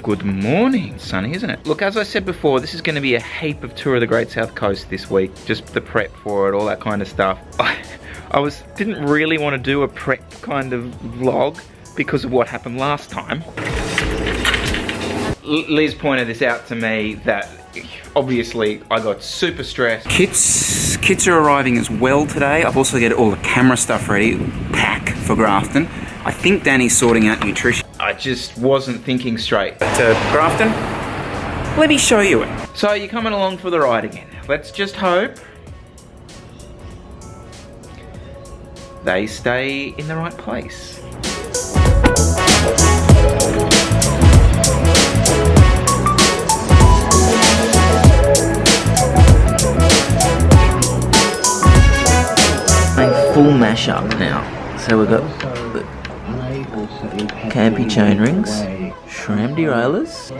good morning. Sunny, isn't it? Look, as I said before, this is going to be a heap of Tour of the Great South Coast this week. Just the prep for it, all that kind of stuff. I didn't really want to do a prep kind of vlog because of what happened last time. Liz pointed this out to me that obviously I got super stressed. Kits are arriving as well today. I've also got all the camera stuff ready, pack for Grafton. I think Danny's sorting out nutrition. I just wasn't thinking straight. But Grafton, let me show you it. So you're coming along for the ride again. Let's just hope they stay in the right place. A full mashup now. So we've got the Campy chain rings, SRAM deraillers,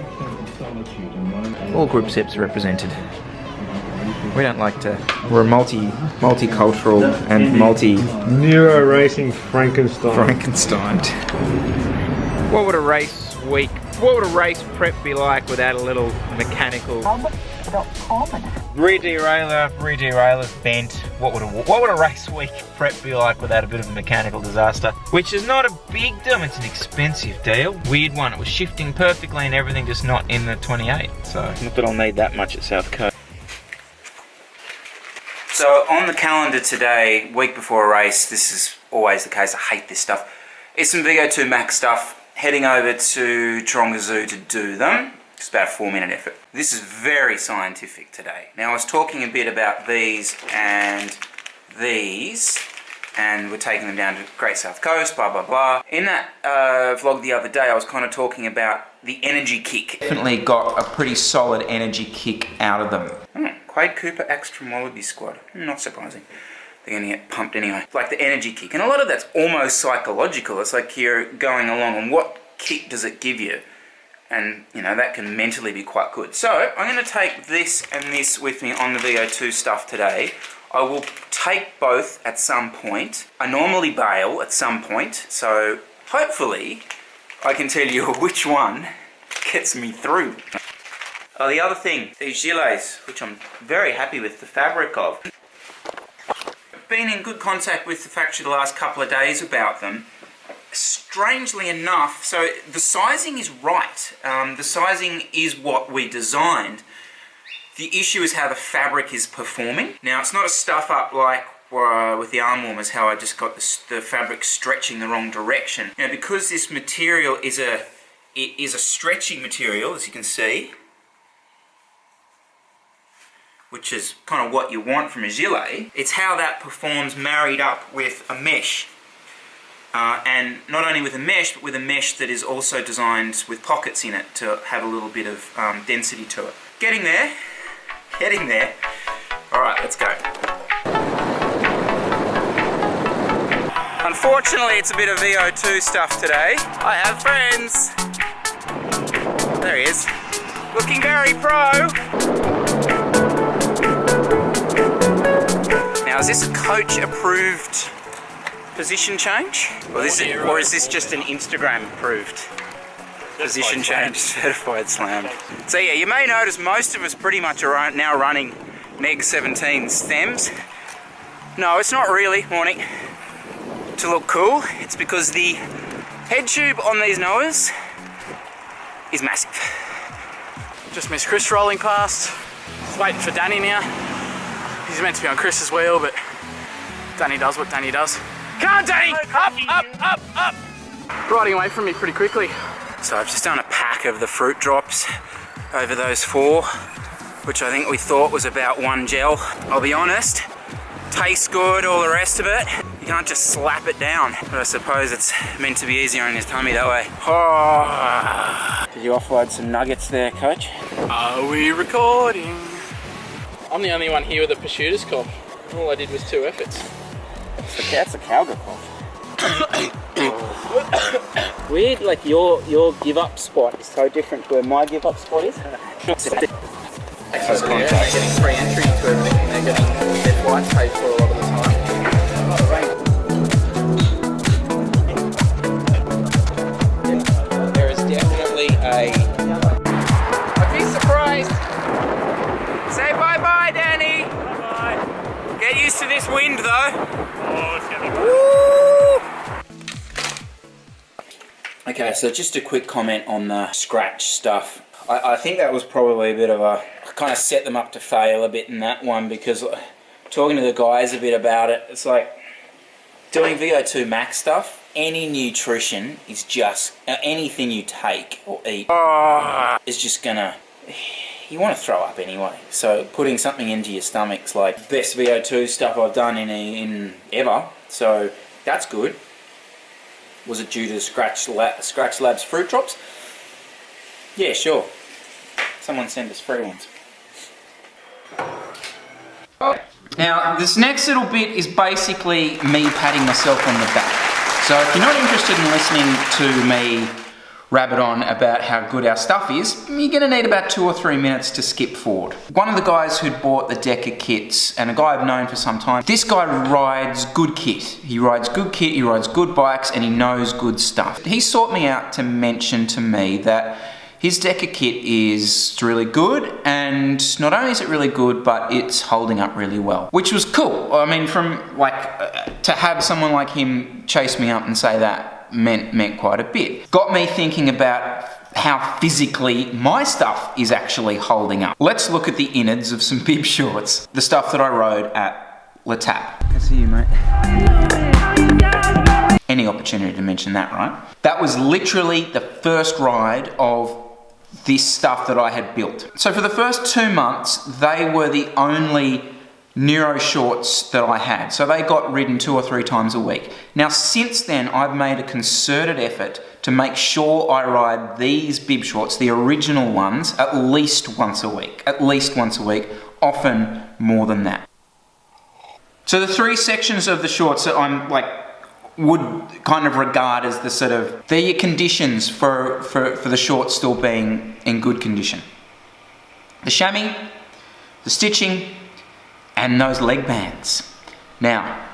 all group steps represented. We don't like to. We're multicultural and NERO racing Frankenstein. What would a race week? What would a race prep be like without a little mechanical? Rear derailler's bent. What would a race week prep be like without a bit of a mechanical disaster? Which is not a big deal, it's an expensive deal. Weird one, it was shifting perfectly and everything, just not in the 28. So, not that I'll need that much at South Coast. So on the calendar today, week before a race, this is always the case, I hate this stuff. It's some VO2 max stuff, heading over to Taronga Zoo to do them. It's about a 4-minute effort. This is very scientific today. Now I was talking a bit about these, and we're taking them down to Great South Coast, blah blah blah. In that vlog the other day, I was kind of talking about the energy kick. Definitely got a pretty solid energy kick out of them. Quade Cooper Extreme Wallaby Squad. Not surprising. They're going to get pumped anyway. Like the energy kick. And a lot of that's almost psychological. It's like you're going along and what kick does it give you? And, you know, that can mentally be quite good. So, I'm going to take this and this with me on the VO2 stuff today. I will take both at some point. I normally bail at some point. So, hopefully, I can tell you which one gets me through. Oh, the other thing, these gilets, which I'm very happy with the fabric of. I've been in good contact with the factory the last couple of days about them. Strangely enough, so the sizing is right. The sizing is what we designed. The issue is how the fabric is performing. Now, it's not a stuff up like with the arm warmers, how I just got the fabric stretching the wrong direction. Now, because this material is a stretchy material, as you can see, which is kind of what you want from a gilet, it's how that performs married up with a mesh. And not only with a mesh, but with a mesh that is also designed with pockets in it to have a little bit of density to it. Getting there. Alright, let's go. Unfortunately, it's a bit of VO2 stuff today. I have friends. There he is. Looking very pro. Now, is this a coach approved position change? Or is this just an Instagram approved position change? Certified slammed. So yeah, you may notice most of us pretty much are now running Neg 17 stems. No, it's not really, morning, to look cool. It's because the head tube on these Noahs is massive. Just missed Chris rolling past. Just waiting for Danny now. He's meant to be on Chris's wheel, but Danny does what Danny does. Come on, Danny! Up! Riding away from me pretty quickly. So I've just done a pack of the fruit drops over those 4, which I think we thought was about 1 gel. I'll be honest, tastes good, all the rest of it. You can't just slap it down. But I suppose it's meant to be easier on his tummy that way. Oh. Did you offload some nuggets there, coach? Are we recording? I'm the only one here with a Pursuiter's cough. All I did was 2 efforts. That's a cowgirl cough. Weird, like your give up spot is so different to where my give up spot is. Getting free entry to everything, they're getting their flights paid for a lot of the time. There is definitely a Bye-bye, Danny. Bye-bye. Get used to this wind, though. Oh, it's gonna be Woo! Okay, so just a quick comment on the scratch stuff. I think that was probably a bit of a... I kind of set them up to fail a bit in that one, because talking to the guys a bit about it, it's like doing VO2 max stuff. Any nutrition is just... anything you take or eat is just gonna... You want to throw up anyway. So putting something into your stomach's like best VO2 stuff I've done in ever. So that's good. Was it due to Scratch Labs fruit drops? Yeah, sure. Someone send us free ones. Now, this next little bit is basically me patting myself on the back. So if you're not interested in listening to me rabbit on about how good our stuff is, you're going to need about 2 or 3 minutes to skip forward. One of the guys who'd bought the Decker kits, and a guy I've known for some time, this guy rides good kit. He rides good kit, he rides good bikes, and he knows good stuff. He sought me out to mention to me that his Decker kit is really good, and not only is it really good, but it's holding up really well, which was cool. I mean, from like, to have someone like him chase me up and say that meant quite a bit. Got me thinking about how physically my stuff is actually holding up. Let's look at the innards of some bib shorts, the stuff that I rode at Le Tap. I see you, mate. Any opportunity to mention that, right? That was literally the first ride of this stuff that I had built. So for the first 2 months, they were the only NERO shorts that I had. So they got ridden 2 or 3 times a week. Now since then, I've made a concerted effort to make sure I ride these bib shorts, the original ones, at least once a week. At least once a week, often more than that. So the 3 sections of the shorts that I'm like, would kind of regard as the sort of, they're your conditions for the shorts still being in good condition. The chamois, the stitching, and those leg bands. Now,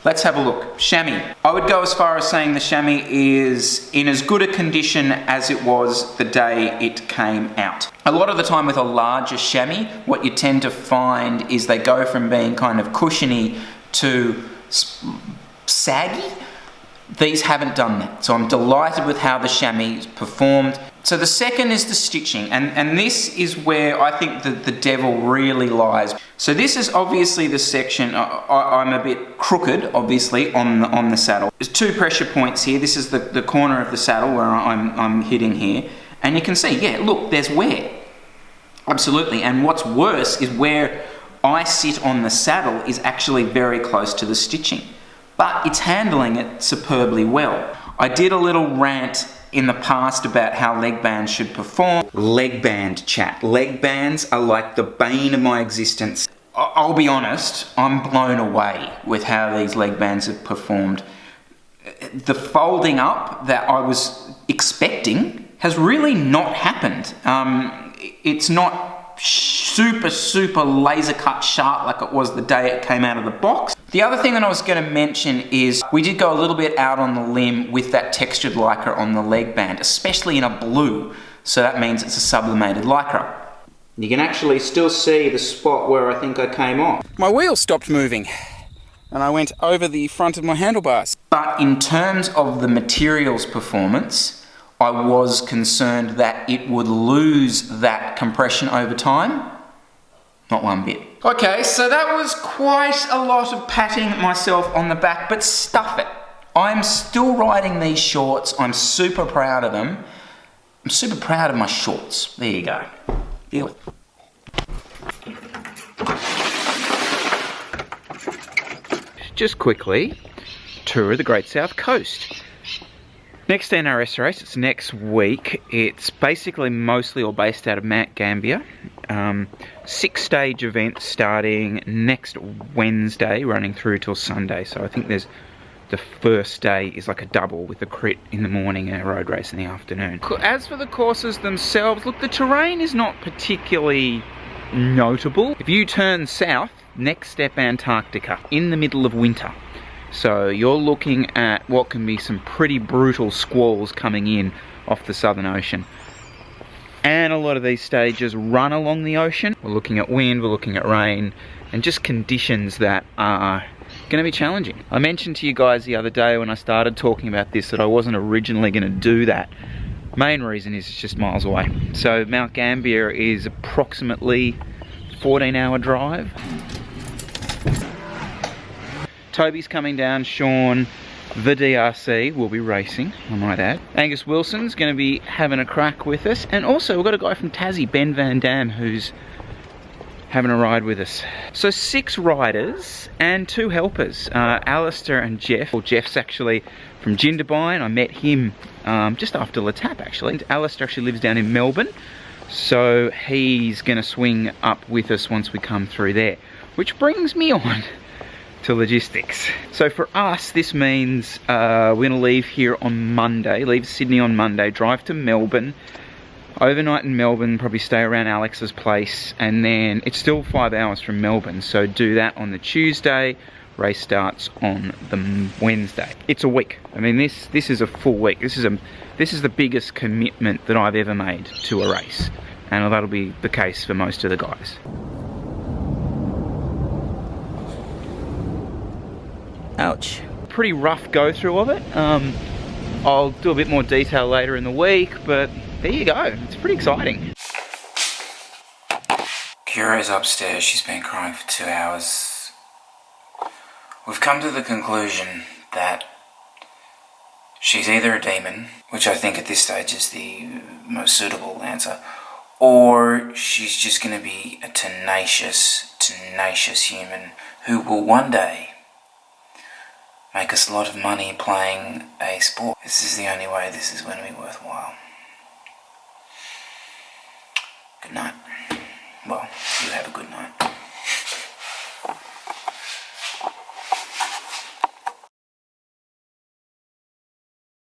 let's have a look. Chamois. I would go as far as saying the chamois is in as good a condition as it was the day it came out. A lot of the time with a larger chamois, what you tend to find is they go from being kind of cushiony to saggy. These haven't done that. So I'm delighted with how the chamois performed. So the second is the stitching, and this is where I think the devil really lies. So this is obviously the section, I'm a bit crooked, obviously, on the saddle. There's 2 pressure points here. This is the corner of the saddle where I'm hitting here. And you can see, yeah, look, there's wear. Absolutely, and what's worse is where I sit on the saddle is actually very close to the stitching. But it's handling it superbly well. I did a little rant in the past about how leg bands should perform. Leg band chat. Leg bands are like the bane of my existence. I'll be honest, I'm blown away with how these leg bands have performed. The folding up that I was expecting has really not happened. It's not super laser cut sharp like it was the day it came out of the box. The other thing that I was going to mention is we did go a little bit out on the limb with that textured lycra on the leg band, especially in a blue. So that means it's a sublimated lycra. You can actually still see the spot where I think I came off. My wheel stopped moving and I went over the front of my handlebars. But in terms of the materials performance, I was concerned that it would lose that compression over time. Not one bit. Okay, so that was quite a lot of patting myself on the back, but stuff it. I'm still riding these shorts. I'm super proud of them. I'm super proud of my shorts. There you go. Feel it. Just quickly, tour of the Great South Coast. Next NRS race, it's next week. It's basically mostly all based out of Mount Gambier. 6-stage event starting next Wednesday, running through till Sunday. So I think there's the first day is like a double with a crit in the morning and a road race in the afternoon. As for the courses themselves, look, the terrain is not particularly notable. If you turn south, next step Antarctica, in the middle of winter. So you're looking at what can be some pretty brutal squalls coming in off the Southern Ocean. And a lot of these stages run along the ocean. We're looking at wind, we're looking at rain, and just conditions that are going to be challenging. I mentioned to you guys the other day when I started talking about this that I wasn't originally going to do that. Main reason is it's just miles away. So Mount Gambier is approximately 14-hour drive. Toby's coming down, Sean, the DRC will be racing, I might add. Angus Wilson's going to be having a crack with us. And also we've got a guy from Tassie, Ben Van Dam, who's having a ride with us. So 6 riders and 2 helpers, Alistair and Jeff. Well, Jeff's actually from Jindabyne. I met him just after Le Tap actually. Alistair actually lives down in Melbourne, so he's going to swing up with us once we come through there. Which brings me on to logistics. So for us, this means we're going to leave here on Monday, leave Sydney on Monday, drive to Melbourne, overnight in Melbourne, probably stay around Alex's place, and then it's still 5 hours from Melbourne, so do that on the Tuesday. Race starts on the Wednesday. It's a week. I mean, this is a full week. This is the biggest commitment that I've ever made to a race, and that'll be the case for most of the guys. Ouch. Pretty rough go through of it. I'll do a bit more detail later in the week, but there you go. It's pretty exciting. Kira's upstairs. She's been crying for 2 hours. We've come to the conclusion that she's either a demon, which I think at this stage is the most suitable answer, or she's just going to be a tenacious human who will one day make us a lot of money playing a sport. This is the only way this is going to be worthwhile. Good night. Well, you have a good night.